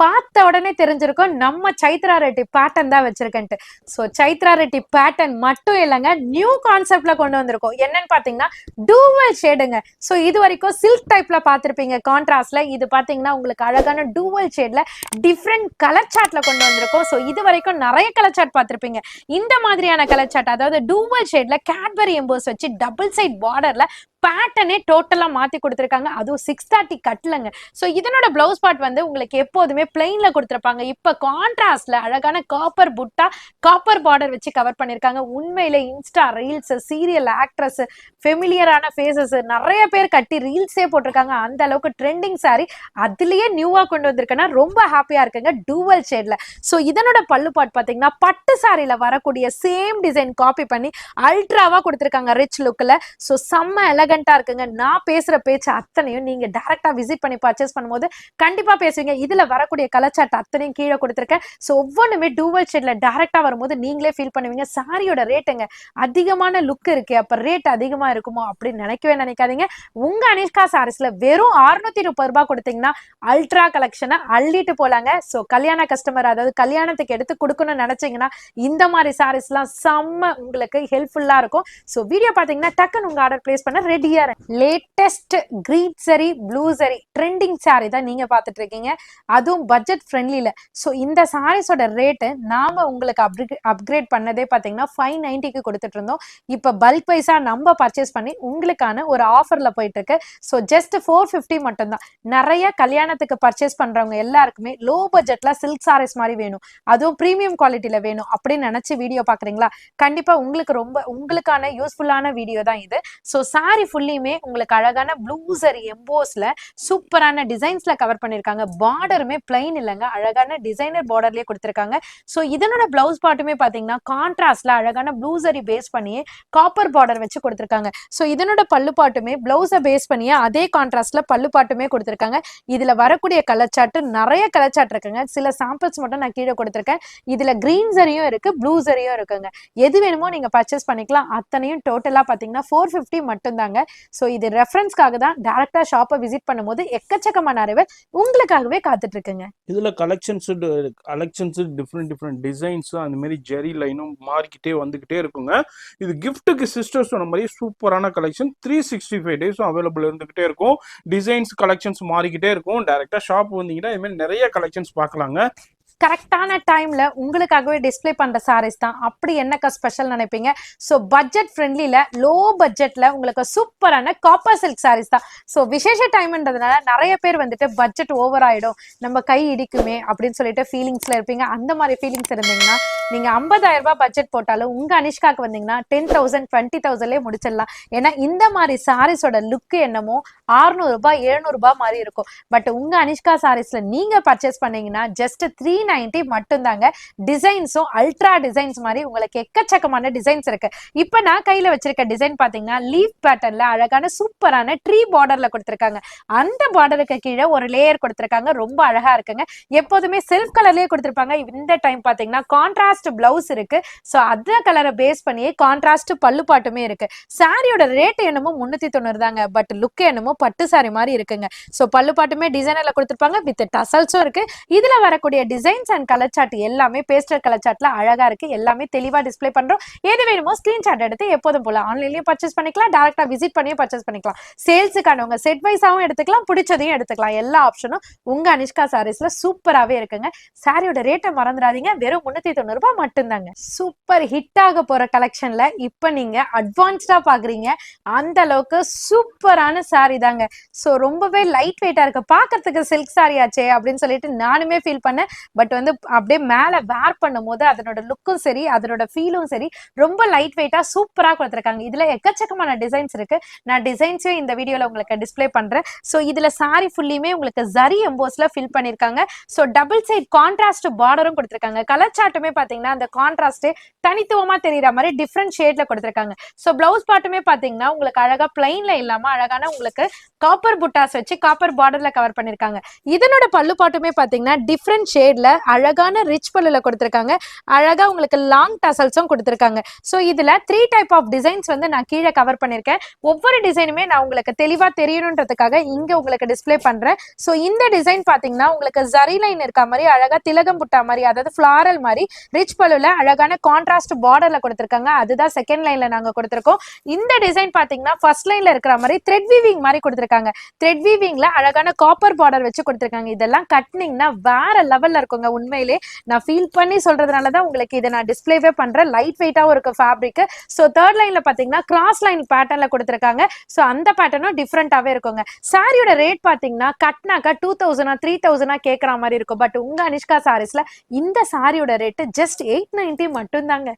பார்த்த உடனே தெரிஞ்சிருக்கும் நம்ம சைத்ரா ரெட்டி பேட்டர்ன் தான் வச்சிருக்கேன்ட்டு. ஸோ சைத்ரா ரெட்டி பேட்டர்ன் மட்டும் இல்லைங்க, நியூ கான்செப்ட்ல கொண்டு வந்திருக்கோம். என்னன்னு பாத்தீங்கன்னா டூவல் ஷேடுங்க. ஸோ இது வரைக்கும் சில்க் டைப்ல பார்த்திருப்பீங்க கான்ட்ராஸ்ட்ல. இது பாத்தீங்கன்னா உங்களுக்கு அழகான டூவல் ஷேட்ல டிஃப்ரெண்ட் கலர் சார்ட்ல கொண்டு வந்திருக்கோம். ஸோ இது வரைக்கும் நிறைய கலர் சார்ட் பார்த்திருப்பீங்க. இந்த மாதிரியான கலர் சார்ட், அதாவது டூவல் ஷேட்ல கேட்பரி எம்போஸ் வச்சு டபுள் சைட் பார்டர்ல பேட்டர்னே டோட்டலா மாத்தி கொடுத்திருக்காங்க. அதுவும் 630 கட்லங்க. சோ இதனோட பிளவுஸ் பார்ட் வந்து உங்களுக்கு எப்போதுமே பிளைன்ல கொடுத்திருப்பாங்க. இப்ப கான்ட்ராஸ்ட்ல அழகான காப்பர் புட்டா, காப்பர் பார்டர் வச்சு கவர் பண்ணிருக்காங்க. உண்மையில இன்ஸ்டா ரீல்ஸ், சீரியல் ஆக்ட்ரஸ், ஃபெமிலியரான ஃபேஸஸ் நிறைய பேர் கட்டி ரீல்ஸே போட்டிருக்காங்க. அந்த அளவுக்கு ட்ரெண்டிங் சாரி அதுலயே நியூவா கொண்டு வந்திருக்கேன்னா ரொம்ப ஹாப்பியா இருக்குங்க. டூவல் ஷேட்ல. சோ இதனோட பல்லு பார்ட் பாத்தீங்கன்னா பட்டு சாரியில வரக்கூடிய சேம் டிசைன் காப்பி பண்ணி அல்ட்ராவா கொடுத்திருக்காங்க ரிச் லுக்ல. சோ செம்ம எலகண்டா இருக்குங்க. நான் பேசுற பேச்சு அத்தனையும் நீங்க டைரக்டா விசிட் பண்ணி பர்ச்சேஸ் பண்ணும்போது கண்டிப்பா பேசுவீங்க. இதுல வரக்கூடிய கலர் சார்ட் அத்தனையும் கீழே கொடுத்திருக்கேன். சோ ஒவ்வொன்றுமே டூவல் ஷேட்ல டைரக்டா வரும்போது நீங்களே ஃபீல் பண்ணுவீங்க. சாரியோட ரேட்டுங்க அதிகமான லுக் இருக்கு, அப்ப ரேட் அதிகமா இருக்குமோ அப்படின்னு நினைக்கவே நினைக்காதீங்க. உங்க அனிஷ்கா சாரீஸ்ல வெறும் 630 ரூபாய் கொடுத்தீங்கன்னா அல்ட்ரா கலெக்ஷனை அள்ளிட்டு போலாங்க. சோ கல்யாண கஸ்டமர், அதாவது கல்யாணத்துக்கு எடுத்து கொடுக்கணும்னு நினைச்சீங்கன்னா இந்த மாதிரி சாரீஸ் எல்லாம் செம்ம உங்களுக்கு ஹெல்ப்ஃபுல்லா இருக்கும். சோ வீடியோ பாத்தீங்கன்னா டக்குன்னு உங்க ஆர்டர் பிளேஸ் பண்ண ரெடியா. லேட்டஸ்ட் கிரீன் சரி, ப்ளூ சரி ட்ரெண்டிங் சாரி தான் நீங்க பாத்துட்டு இருக்கீங்க. அதுவும் பட்ஜெட் ஃப்ரெண்ட்லில. சோ இந்த சாரீஸோட ரேட்டு நாம உங்களுக்கு அப்கிரேட் பண்ணதே பாத்தீங்கன்னா 590க்கு கொடுத்துட்டு இருந்தோம். இப்ப பல்க் வைஸா நம்ம பர்ச்சேஸ் பண்ணி உங்களுக்கான ஒரு ஆஃபர்ல போயிட்டு இருக்கு. சோ ஜஸ்ட் 450 மட்டும் தான். நிறைய கல்யாணத்துக்கு பர்ச்சேஸ் பண்றவங்க எல்லாருக்குமே லோ பட்ஜெட்ல சில்க் சாரீஸ் மாதிரி வேணும், அதுவும் பிரீமியம் குவாலிட்டியில வேணும் அப்படின்னு நினைச்சு வீடியோ பாக்குறீங்களா? கண்டிப்பா உங்களுக்கு உங்களுக்கான யூஸ்ஃபுல்லான வீடியோ தான் இது. சோ சாரி ஃபுல்லியுமே உங்களுக்கு அழகான ப்ளூ சரி எம்போஸ்ல சூப்பரான டிசைன்ஸ்ல கவர் பண்ணிருக்காங்க. பார்டருமே பிளைன் இல்லைங்க, அழகான டிசைனர் பார்டர்லயே கொடுத்திருக்காங்க. சோ இதனோட பிளவுஸ் பார்ட்டுமே பாத்தீங்கன்னா கான்ட்ராஸ்ட்ல அழகான ப்ளூ சரி பேஸ் பண்ணி காப்பர் பார்டர் வச்சு கொடுத்திருக்காங்க. சோ இதனோட பல்லு பாட்டுமே பிளவுஸை பேஸ் பண்ணியே அதே கான்ட்ராஸ்ட்ல பல்லு பாட்டுமே கொடுத்திருக்காங்க. இதுல வரக்கூடிய கலர் சார்ட் நிறைய கலர் சார்ட் இருக்குங்க. சில சாம்பிள்ஸ் மட்டும் நான் கீழே கொடுத்திருக்கேன். இதுல கிரீன் சரியும் இருக்கு, ப்ளூ சரியும் இருக்குங்க. எது வேணுமோ நீங்க பர்ச்சேஸ் பண்ணிக்கலாம். அத்தனையும் டோட்டலா பாத்தீங்கன்னா 450 மட்டும் தாங்க. சோ இது ரெஃபரன்ஸ்க்காக தான். டைரக்டா ஷாப்பை விசிட் பண்ணும்போது எக்கச்சக்கமான அறிவு உங்களுக்காகவே காத்துட்டு இருக்குங்க. இதுல கலெக்ஷன்ஸ் டிஃப்ரெண்ட் டிசைன்ஸ் அந்த மாதிரி ஜெரி லைனும் மாறிக்கிட்டே வந்துகிட்டே இருக்குங்க. இது கிஃப்ட்டுக்கு சிஸ்டர்ஸ் சொன்ன மாதிரி சூப்பரான கலெக்ஷன் 365 டேஸும் அவைலபிள் இருந்துகிட்டே இருக்கும். டிசைன்ஸ் கலெக்ஷன்ஸ் மாறிக்கிட்டே இருக்கும். டைரக்டா ஷாப் வந்தீங்கன்னா இது மாதிரி நிறைய கலெக்ஷன்ஸ் பார்க்கலாங்க. கரெக்டான டைம்ல உங்களுக்காகவே டிஸ்பிளே பண்ற சாரீஸ் தான். அப்படி என்னக்கா ஸ்பெஷல் நினைப்பீங்க? சோ பட்ஜெட் ஃப்ரெண்ட்லில லோ பட்ஜெட்ல உங்களுக்கு சூப்பரான காப்பர் சில்க் சாரீஸ் தான். சோ விசேஷ டைம்ன்றதுனால நிறைய பேர் வந்துட்டு பட்ஜெட் ஓவர் ஆயிடும், நம்ம கை இடிக்குமே அப்படின்னு சொல்லிட்டு ஃபீலிங்ஸ்ல இருப்பீங்க. அந்த மாதிரி ஃபீலிங்ஸ் இருந்தீங்கன்னா நீங்க 50,000 ரூபாய் பட்ஜெட் போட்டாலும் உங்க அனிஷ்காக்கு வந்தீங்கன்னா 10,000 20,000 முடிச்சிடலாம். ஏன்னா இந்த மாதிரி சாரீஸோட லுக் என்னமோ 600 ரூபாய் 700 ரூபாய் மாதிரி இருக்கும். பட் உங்க அனிஷ்கா சாரீஸ்ல நீங்க பர்ச்சேஸ் பண்ணீங்கன்னா ஜஸ்ட் 390 மட்டும் தாங்க. டிசைன்ஸும் அல்ட்ரா டிசைன்ஸ் மாதிரி உங்களுக்கு எக்கச்சக்கமான டிசைன்ஸ் இருக்கு. இப்ப நான் கையில வச்சிருக்க டிசைன் பாத்தீங்கன்னா லீஃப் பேட்டர்ன்ல அழகான சூப்பரான ட்ரீ பார்டர்ல கொடுத்திருக்காங்க. அந்த பார்டருக்கு கீழே ஒரு லேயர் கொடுத்திருக்காங்க. ரொம்ப அழகா இருக்குங்க. எப்போதுமே செல்ஃப் கலர்லயே கொடுத்திருப்பாங்க. இந்த டைம் பாத்தீங்கன்னா கான்ட்ராஸ்ட் பிளவுஸ் இருக்கு. சோ அந்த கலரை பேஸ் பண்ணியே கான்ட்ராஸ்ட் பல்லு பாட்டுமே இருக்கு. சாரியோட ரேட் என்னமோ 390 தாங்க. பட் லுக் என்னமோ பட்டு சாரி மாதிரி இருக்குங்க. சோ பல்லு பாட்டுமே டிசைனர்ல கொடுத்திருப்பாங்க, வித் டசல்ஸும் இருக்கு. இதுல வரக்கூடிய டிசைன்ஸ் அண்ட் கலர் சார்ட் எல்லாமே பேஸ்டல் கலர் சார்ட்ல அழகா இருக்கு. எல்லாமே தெளிவா டிஸ்ப்ளே பண்றோம். எது வேணுமோ ஸ்கிரீன்ஷாட் எடுத்து எப்போதும் போல ஆன்லைன்லயே பர்ச்சேஸ் பண்ணிக்கலாம், டைரக்டா விசிட் பண்ணியும் பர்ச்சேஸ் பண்ணிக்கலாம். சேல்ஸுக்கானவங்க செட் வைஸாவும் எடுத்துக்கலாம், பிடிச்சதையும் எடுத்துக்கலாம். எல்லா ஆப்ஷனும் உங்க அனிஷ்கா சாரீஸ்ல சூப்பராவே இருக்குங்க. சாரியோட ரேட்டை மறந்துடாதீங்க, வெறும் 390 ரூபாய் மட்டும்தாங்க. சூப்பர் ஹிட் ஆக போற கலெக்ஷன்ல இப்ப நீங்க அட்வான்ஸ்டா பாக்குறீங்க. அந்த அளவுக்கு சூப்பரான சாரி தாங்க. சோ ரொம்பவே லைட் வெயிட்டா இருக்கு, பாக்குறதுக்கு சில்க் சாரி ஆச்சே அப்படின்னு சொல்லிட்டு நானுமே ஃபீல் பண்ணேன். பட் வந்து அப்படியே மேல வேர் பண்ணும் போது அதனோட லுக்கும் சரி, அதனோட ஃபீலும் சரி, ரொம்ப லைட் வெயிட்டா சூப்பரா கொடுத்திருக்காங்க. இதுல எக்கச்சக்கமான டிசைன்ஸ் இருக்கு. நான் டிசைன்ஸையும் இந்த வீடியோல உங்களுக்கு டிஸ்ப்ளே பண்றேன். சோ இதுல சாரி ஃபுல்லியுமே உங்களுக்கு ஜரி எம்போஸ்ல ஃபில் பண்ணிருக்காங்க. சோ டபுள் சைட் கான்ட்ராஸ்ட் பார்டரும் கொடுத்திருக்காங்க. கலர் சார்ட்டுமே பாத்தீங்கன்னா அந்த கான்ட்ராஸ்ட் தனித்துவமா தெரியற மாதிரி டிஃப்ரெண்ட் ஷேட்ல கொடுத்திருக்காங்க. சோ பிளவுஸ் பார்ட்டுமே பாத்தீங்கன்னா உங்களுக்கு அழகா பிளைன்ல இல்லாம அழகான உங்களுக்கு காப்பர் புட்டாஸ் வச்சு காப்பர் பார்டர்ல கவர் பண்ணிருக்காங்க. இதனோட பல்லு பாட்டுமே பாத்தீங்கன்னா டிஃப்ரெண்ட் ஷேட்ல லைன்ல அழகான ரிச் பல்லுல கொடுத்திருக்காங்க. அழகா உங்களுக்கு லாங் டசல்ஸும் கொடுத்திருக்காங்க. சோ இதுல 3 டைப் ஆஃப் டிசைன்ஸ் வந்து நான் கீழே கவர் பண்ணிருக்கேன். ஒவ்வொரு டிசைனுமே நான் உங்களுக்கு தெளிவா தெரியணுன்றதுக்காக இங்க உங்களுக்கு டிஸ்ப்ளே பண்றேன். சோ இந்த டிசைன் பாத்தீங்கன்னா உங்களுக்கு ஜரி லைன் இருக்க மாதிரி அழகா திலகம் புட்டா மாதிரி, அதாவது ஃபிளாரல் மாதிரி ரிச் பல்லுல அழகான கான்ட்ராஸ்ட் பார்டர்ல கொடுத்திருக்காங்க. அதுதான் செகண்ட் லைன்ல நாங்க கொடுத்திருக்கோம். இந்த டிசைன் பாத்தீங்கன்னா ஃபர்ஸ்ட் லைன்ல இருக்கிற மாதிரி த்ரெட் வீவிங் மாதிரி கொடுத்திருக்காங்க. த்ரெட் வீவிங்ல அழகான காப்பர் பார்டர் வச்சு கொடுத்திருக்காங்க. இதெல்லாம் கட்டினீங்கன்னா வேற லெவல்ல இருக்குங்க. உண்மையிலே நான் ஃபீல் பண்ணி சொல்றதுனால தான் உங்களுக்கு இதை நான் டிஸ்ப்ளேவே பண்றேன். லைட் வெயிட்டாவும் இருக்கு ஃபேப்ரிக். ஸோ தேர்ட் லைன்ல பாத்தீங்கன்னா கிராஸ் லைன் பேட்டர்ன்ல கொடுத்திருக்காங்க. ஸோ அந்த பேட்டர்னும் டிஃப்ரெண்டாவே இருக்குங்க. சாரியோட ரேட் பாத்தீங்கன்னா கட்னாக்கா 2000 3000 கேட்கற மாதிரி இருக்கும். பட் உங்க அனிஷ்கா சாரீஸ்ல இந்த சாரியோட ரேட் ஜஸ்ட் 890 மட்டும் தாங்க.